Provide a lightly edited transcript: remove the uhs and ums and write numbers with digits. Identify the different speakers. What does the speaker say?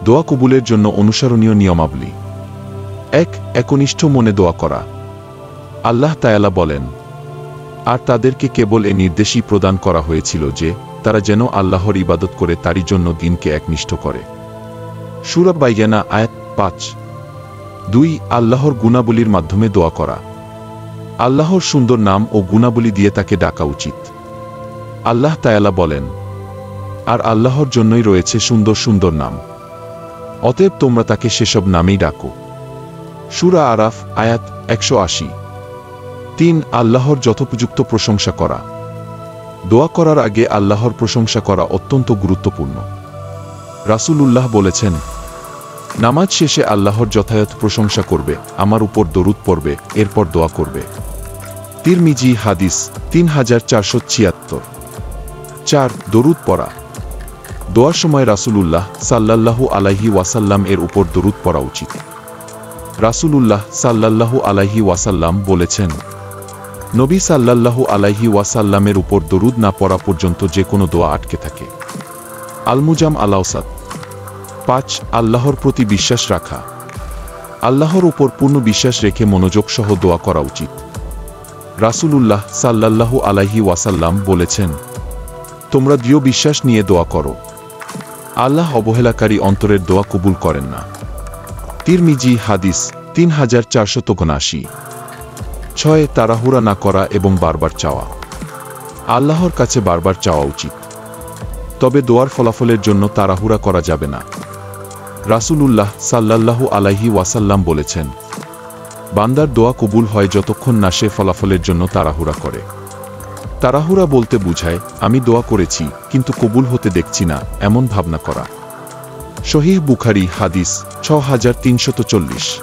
Speaker 1: দোয়া কবুলের জন্য অনুসরণীয় নিয়মাবলী। ১. একনিষ্ঠ মনে দোয়া করা। আল্লাহ তাআলা বলেন, আর তাদেরকে কেবল এ নির্দেশই প্রদান করা হয়েছিল যে তারা যেন আল্লাহর ইবাদত করে তারই জন্য দিনকে একনিষ্ঠ করে। সূরা বাইয়ানা আয়াত ৫। ২. আল্লাহর গুণাবলীর মাধ্যমে দোয়া করা। আল্লাহর সুন্দর নাম ও গুণাবলী দিয়ে তাকে ডাকা উচিত। আল্লাহ তাআলা বলেন, আর আল্লাহর জন্যই রয়েছে সুন্দর সুন্দর নাম, অতএব তোমরা তাকে সেসব নামেই ডাকো। সূরা আরাফ আয়াত ১৮০। ৩. আল্লাহর যথোপযুক্ত প্রশংসা করা। দোয়া করার আগে আল্লাহর প্রশংসা করা অত্যন্ত গুরুত্বপূর্ণ। রাসূলুল্লাহ বলেছেন, নামাজ শেষে আল্লাহর যথাযথ প্রশংসা করবে, আমার উপর দরুদ পড়বে, এরপর দোয়া করবে। তিরমিজি হাদিস ৩৪৭৬। ৪. দরুদ পড়া। দোয়ার সময় রাসূলুল্লাহ সাল্লাল্লাহু আলাইহি ওয়াসাল্লাম এর উপর দরুদ পড়া উচিত। রাসূলুল্লাহ সাল্লাল্লাহু আলাইহি ওয়াসাল্লাম বলেছেন, নবী সাল্লাল্লাহু আলাইহি ওয়াসাল্লামের উপর দরুদ না পড়া পর্যন্ত যে কোনো দোয়া আটকে থাকে। আল-মুজাম আল-আওসাত। ৫. আল্লাহর প্রতি বিশ্বাস রাখা। আল্লাহর উপর পূর্ণ বিশ্বাস রেখে মনোযোগ সহ দোয়া করা উচিত। রাসূলুল্লাহ সাল্লাল্লাহু আলাইহি ওয়াসাল্লাম বলেছেন, তোমরা দৃঢ় বিশ্বাস নিয়ে দোয়া করো, আল্লাহ অবহেলাকারী অন্তরের দোয়া কবুল করেন না। তিরমিজি হাদিস ৩৪৭৯। ৬. তাড়াহুড়া না করা এবং বারবার চাওয়া। আল্লাহর কাছে বারবার চাওয়া উচিত, তবে দোয়ার ফলাফলের জন্য তাড়াহুড়া করা যাবে না। রাসূলুল্লাহ সাল্লাল্লাহু আলাইহি ওয়াসাল্লাম বলেছেন, বান্দার দোয়া কবুল হয় যতক্ষণ না সে ফলাফলের জন্য তাড়াহুড়া করে। তাড়াহুড়া বলতে বুঝায় আমি দোয়া করেছি কিন্তু কবুল হতে দেখছি না, এমন ভাবনা করা। সহিহ বুখারী হাদিস ৬৩৪০।